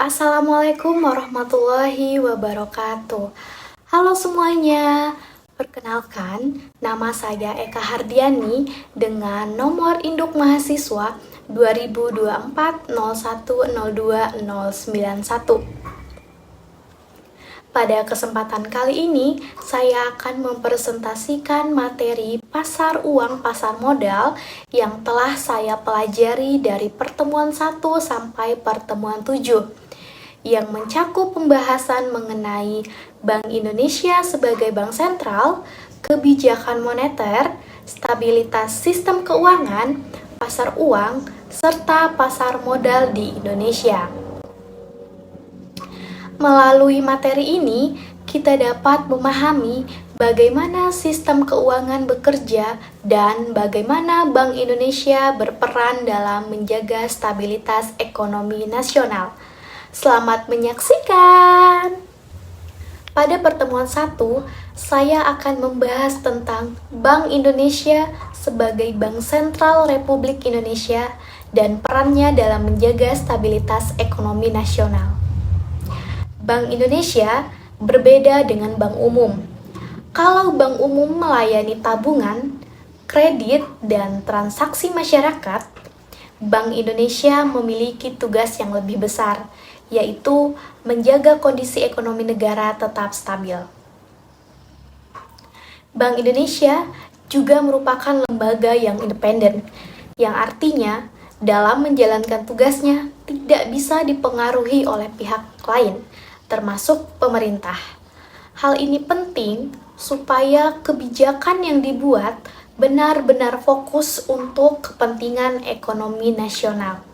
Assalamualaikum warahmatullahi wabarakatuh. Halo semuanya, perkenalkan nama saya Eka Hardiani dengan nomor induk mahasiswa 2024 0102 091. Pada kesempatan kali ini, saya akan mempresentasikan materi pasar uang pasar modal yang telah saya pelajari dari pertemuan 1 sampai pertemuan 7, yang mencakup pembahasan mengenai Bank Indonesia sebagai bank sentral, kebijakan moneter, stabilitas sistem keuangan, pasar uang, serta pasar modal di Indonesia. Melalui materi ini, kita dapat memahami bagaimana sistem keuangan bekerja dan bagaimana Bank Indonesia berperan dalam menjaga stabilitas ekonomi nasional. Selamat menyaksikan! Pada pertemuan 1, saya akan membahas tentang Bank Indonesia sebagai Bank Sentral Republik Indonesia dan perannya dalam menjaga stabilitas ekonomi nasional. Bank Indonesia berbeda dengan bank umum. Kalau bank umum melayani tabungan, kredit, dan transaksi masyarakat, Bank Indonesia memiliki tugas yang lebih besar, yaitu menjaga kondisi ekonomi negara tetap stabil. Bank Indonesia juga merupakan lembaga yang independen, yang artinya dalam menjalankan tugasnya tidak bisa dipengaruhi oleh pihak lain, termasuk pemerintah. Hal ini penting supaya kebijakan yang dibuat benar-benar fokus untuk kepentingan ekonomi nasional.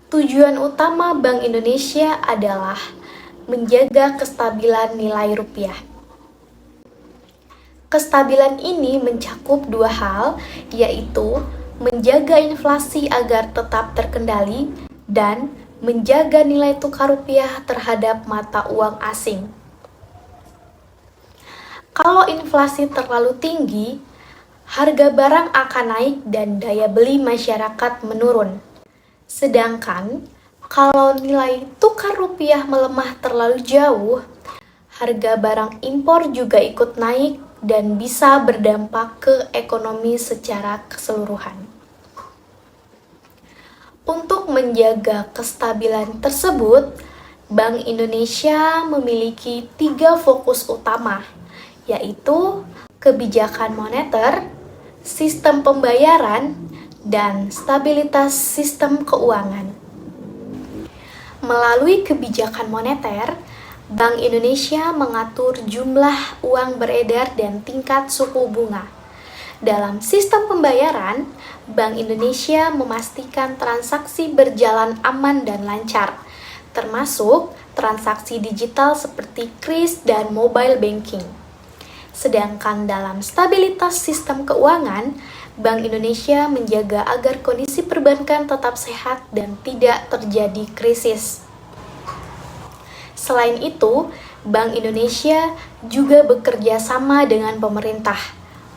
Tujuan utama Bank Indonesia adalah menjaga kestabilan nilai rupiah. Kestabilan ini mencakup dua hal, yaitu menjaga inflasi agar tetap terkendali dan menjaga nilai tukar rupiah terhadap mata uang asing. Kalau inflasi terlalu tinggi, harga barang akan naik dan daya beli masyarakat menurun. Sedangkan kalau nilai tukar rupiah melemah terlalu jauh, harga barang impor juga ikut naik dan bisa berdampak ke ekonomi secara keseluruhan. Untuk menjaga kestabilan tersebut, Bank Indonesia memiliki 3 fokus utama, yaitu kebijakan moneter, sistem pembayaran, dan stabilitas sistem keuangan. Melalui kebijakan moneter, Bank Indonesia mengatur jumlah uang beredar dan tingkat suku bunga. Dalam sistem pembayaran, Bank Indonesia memastikan transaksi berjalan aman dan lancar, termasuk transaksi digital seperti KRIS dan mobile banking. Sedangkan dalam stabilitas sistem keuangan, Bank Indonesia menjaga agar kondisi perbankan tetap sehat dan tidak terjadi krisis. Selain itu, Bank Indonesia juga bekerja sama dengan pemerintah,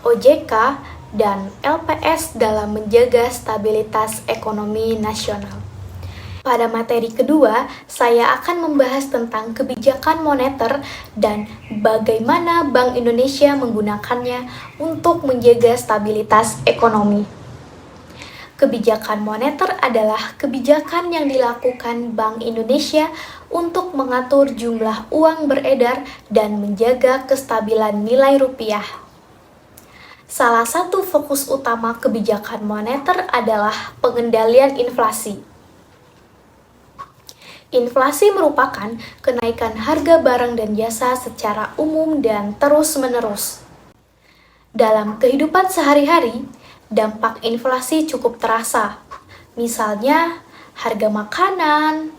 OJK, dan LPS dalam menjaga stabilitas ekonomi nasional. Pada materi kedua, saya akan membahas tentang kebijakan moneter dan bagaimana Bank Indonesia menggunakannya untuk menjaga stabilitas ekonomi. Kebijakan moneter adalah kebijakan yang dilakukan Bank Indonesia untuk mengatur jumlah uang beredar dan menjaga kestabilan nilai rupiah. Salah satu fokus utama kebijakan moneter adalah pengendalian inflasi. Inflasi merupakan kenaikan harga barang dan jasa secara umum dan terus-menerus. Dalam kehidupan sehari-hari, dampak inflasi cukup terasa. Misalnya, harga makanan,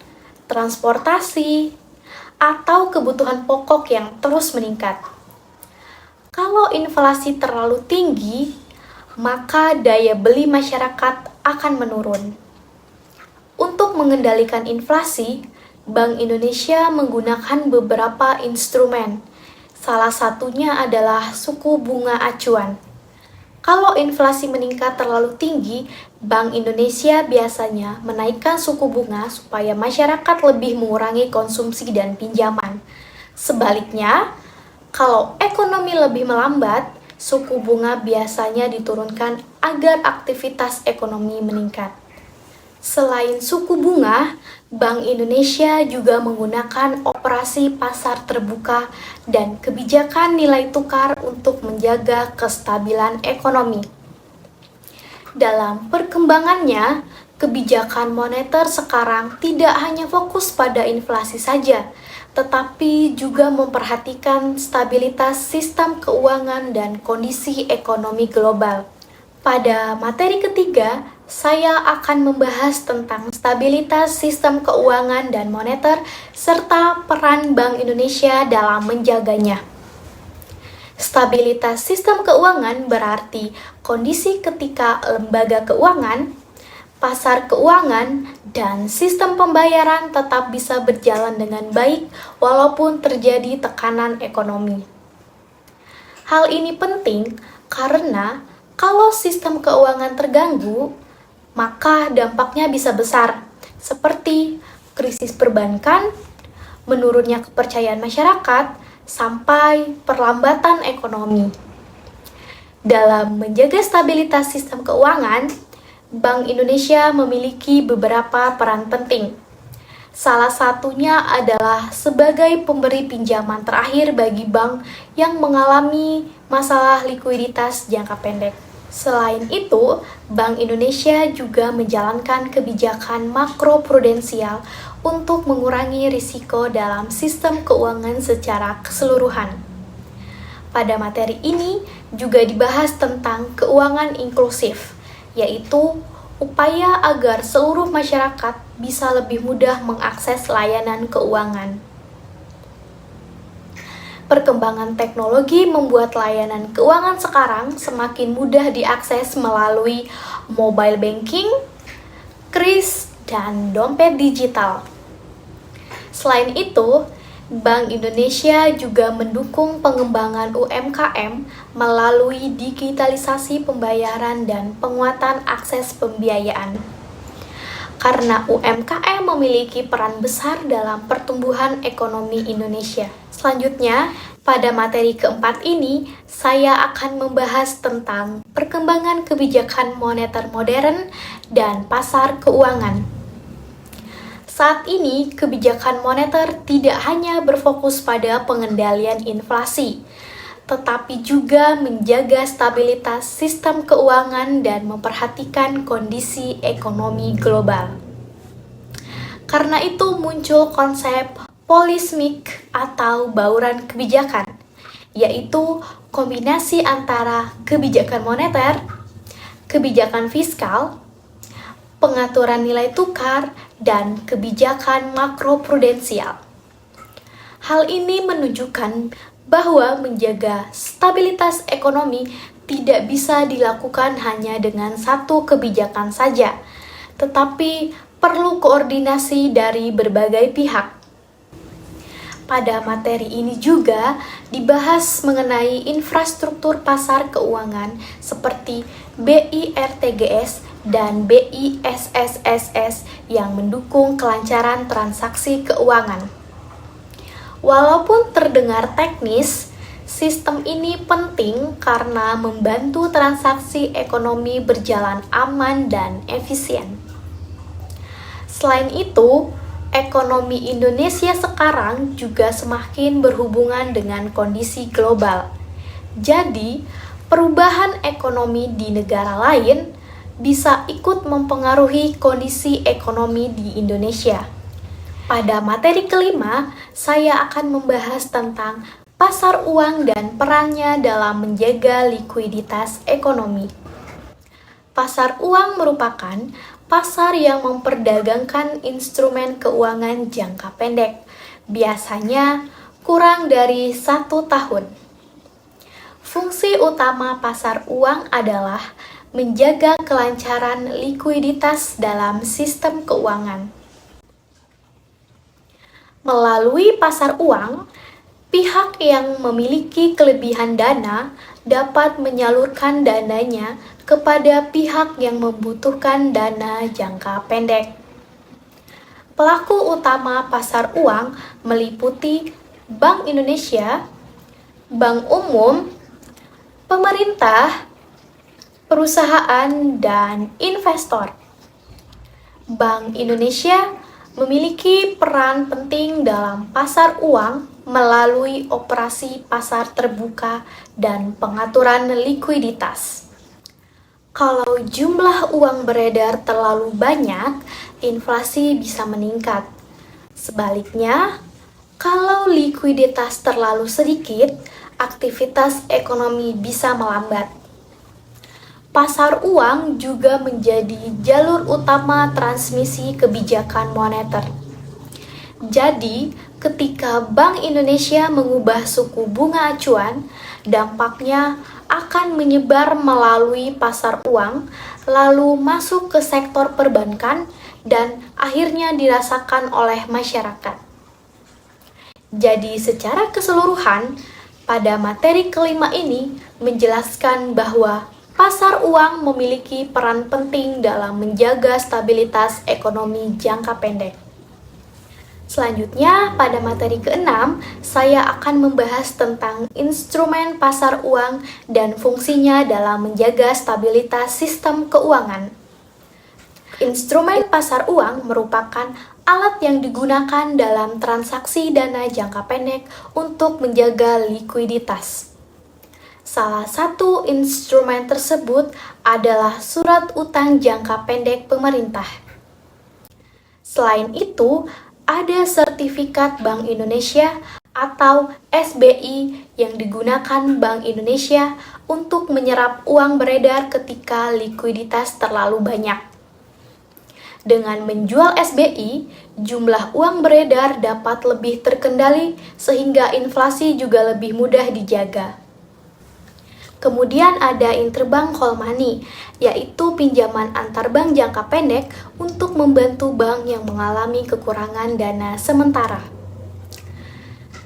transportasi, atau kebutuhan pokok yang terus meningkat. Kalau inflasi terlalu tinggi, maka daya beli masyarakat akan menurun. Untuk mengendalikan inflasi, Bank Indonesia menggunakan beberapa instrumen. Salah satunya adalah suku bunga acuan. Kalau inflasi meningkat terlalu tinggi, Bank Indonesia biasanya menaikkan suku bunga supaya masyarakat lebih mengurangi konsumsi dan pinjaman. Sebaliknya, kalau ekonomi lebih melambat, suku bunga biasanya diturunkan agar aktivitas ekonomi meningkat. Selain suku bunga, Bank Indonesia juga menggunakan operasi pasar terbuka dan kebijakan nilai tukar untuk menjaga kestabilan ekonomi. Dalam perkembangannya, kebijakan moneter sekarang tidak hanya fokus pada inflasi saja, tetapi juga memperhatikan stabilitas sistem keuangan dan kondisi ekonomi global. Pada materi ketiga, saya akan membahas tentang stabilitas sistem keuangan dan moneter serta peran Bank Indonesia dalam menjaganya. Stabilitas sistem keuangan berarti kondisi ketika lembaga keuangan, pasar keuangan, dan sistem pembayaran tetap bisa berjalan dengan baik walaupun terjadi tekanan ekonomi. Hal ini penting karena kalau sistem keuangan terganggu, maka dampaknya bisa besar, seperti krisis perbankan, menurunnya kepercayaan masyarakat, sampai perlambatan ekonomi. Dalam menjaga stabilitas sistem keuangan, Bank Indonesia memiliki beberapa peran penting. Salah satunya adalah sebagai pemberi pinjaman terakhir bagi bank yang mengalami masalah likuiditas jangka pendek. Selain itu, Bank Indonesia juga menjalankan kebijakan makroprudensial untuk mengurangi risiko dalam sistem keuangan secara keseluruhan. Pada materi ini juga dibahas tentang keuangan inklusif, yaitu upaya agar seluruh masyarakat bisa lebih mudah mengakses layanan keuangan. Perkembangan teknologi membuat layanan keuangan sekarang semakin mudah diakses melalui mobile banking, kris, dan dompet digital. Selain itu, Bank Indonesia juga mendukung pengembangan UMKM melalui digitalisasi pembayaran dan penguatan akses pembiayaan. Karena UMKM memiliki peran besar dalam pertumbuhan ekonomi Indonesia. Selanjutnya, pada materi keempat ini, saya akan membahas tentang perkembangan kebijakan moneter modern dan pasar keuangan. Saat ini, kebijakan moneter tidak hanya berfokus pada pengendalian inflasi, tetapi juga menjaga stabilitas sistem keuangan dan memperhatikan kondisi ekonomi global. Karena itu muncul konsep polismik atau bauran kebijakan, yaitu kombinasi antara kebijakan moneter, kebijakan fiskal, pengaturan nilai tukar, dan kebijakan makroprudensial. Hal ini menunjukkan bahwa menjaga stabilitas ekonomi tidak bisa dilakukan hanya dengan satu kebijakan saja, tetapi perlu koordinasi dari berbagai pihak. Pada materi ini juga dibahas mengenai infrastruktur pasar keuangan seperti BIRTGS dan BISSSS yang mendukung kelancaran transaksi keuangan. Walaupun terdengar teknis, sistem ini penting karena membantu transaksi ekonomi berjalan aman dan efisien. Selain itu, ekonomi Indonesia sekarang juga semakin berhubungan dengan kondisi global. Jadi, perubahan ekonomi di negara lain bisa ikut mempengaruhi kondisi ekonomi di Indonesia. Pada materi kelima, saya akan membahas tentang pasar uang dan perannya dalam menjaga likuiditas ekonomi. Pasar uang merupakan pasar yang memperdagangkan instrumen keuangan jangka pendek, biasanya kurang dari 1 tahun. Fungsi utama pasar uang adalah menjaga kelancaran likuiditas dalam sistem keuangan. Melalui pasar uang, pihak yang memiliki kelebihan dana dapat menyalurkan dananya kepada pihak yang membutuhkan dana jangka pendek. Pelaku utama pasar uang meliputi Bank Indonesia, bank umum, pemerintah, perusahaan, dan investor. Bank Indonesia memiliki peran penting dalam pasar uang melalui operasi pasar terbuka dan pengaturan likuiditas. Kalau jumlah uang beredar terlalu banyak, inflasi bisa meningkat. Sebaliknya, kalau likuiditas terlalu sedikit, aktivitas ekonomi bisa melambat. Pasar uang juga menjadi jalur utama transmisi kebijakan moneter. Jadi, ketika Bank Indonesia mengubah suku bunga acuan, dampaknya akan menyebar melalui pasar uang, lalu masuk ke sektor perbankan, dan akhirnya dirasakan oleh masyarakat. Jadi, secara keseluruhan, pada materi kelima ini menjelaskan bahwa pasar uang memiliki peran penting dalam menjaga stabilitas ekonomi jangka pendek. Selanjutnya, pada materi keenam, saya akan membahas tentang instrumen pasar uang dan fungsinya dalam menjaga stabilitas sistem keuangan. Instrumen pasar uang merupakan alat yang digunakan dalam transaksi dana jangka pendek untuk menjaga likuiditas. Salah satu instrumen tersebut adalah surat utang jangka pendek pemerintah. Selain itu, ada sertifikat Bank Indonesia atau SBI yang digunakan Bank Indonesia untuk menyerap uang beredar ketika likuiditas terlalu banyak. Dengan menjual SBI, jumlah uang beredar dapat lebih terkendali sehingga inflasi juga lebih mudah dijaga. Kemudian ada interbank call money, yaitu pinjaman antar bank jangka pendek untuk membantu bank yang mengalami kekurangan dana sementara.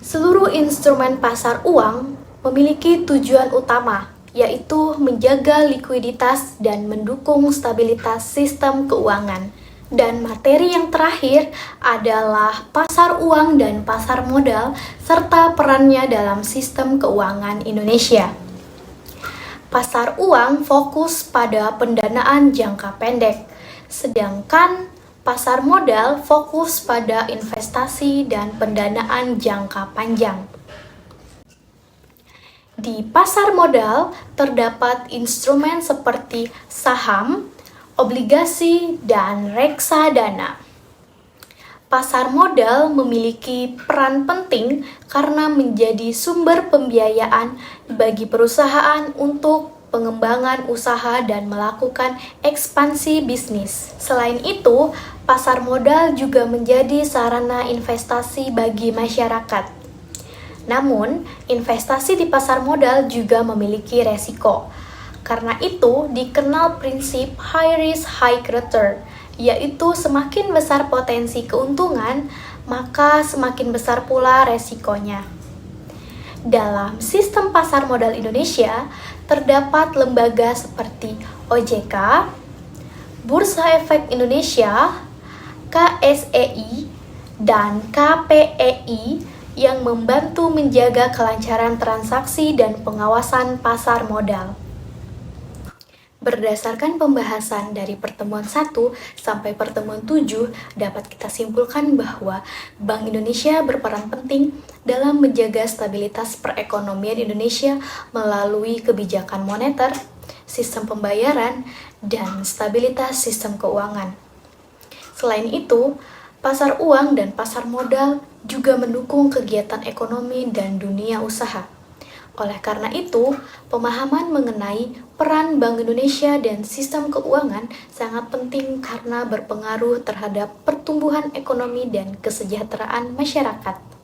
Seluruh instrumen pasar uang memiliki tujuan utama, yaitu menjaga likuiditas dan mendukung stabilitas sistem keuangan. Dan materi yang terakhir adalah pasar uang dan pasar modal serta perannya dalam sistem keuangan Indonesia. Pasar uang fokus pada pendanaan jangka pendek, sedangkan pasar modal fokus pada investasi dan pendanaan jangka panjang. Di pasar modal terdapat instrumen seperti saham, obligasi, dan reksadana. Pasar modal memiliki peran penting karena menjadi sumber pembiayaan bagi perusahaan untuk pengembangan usaha dan melakukan ekspansi bisnis. Selain itu, pasar modal juga menjadi sarana investasi bagi masyarakat. Namun, investasi di pasar modal juga memiliki resiko. Karena itu, dikenal prinsip high risk, high return, yaitu semakin besar potensi keuntungan, maka semakin besar pula resikonya. Dalam sistem pasar modal Indonesia, terdapat lembaga seperti OJK, Bursa Efek Indonesia, KSEI, dan KPEI yang membantu menjaga kelancaran transaksi dan pengawasan pasar modal. Berdasarkan pembahasan dari pertemuan 1 sampai pertemuan 7, dapat kita simpulkan bahwa Bank Indonesia berperan penting dalam menjaga stabilitas perekonomian Indonesia melalui kebijakan moneter, sistem pembayaran, dan stabilitas sistem keuangan. Selain itu, pasar uang dan pasar modal juga mendukung kegiatan ekonomi dan dunia usaha. Oleh karena itu, pemahaman mengenai peran Bank Indonesia dan sistem keuangan sangat penting karena berpengaruh terhadap pertumbuhan ekonomi dan kesejahteraan masyarakat.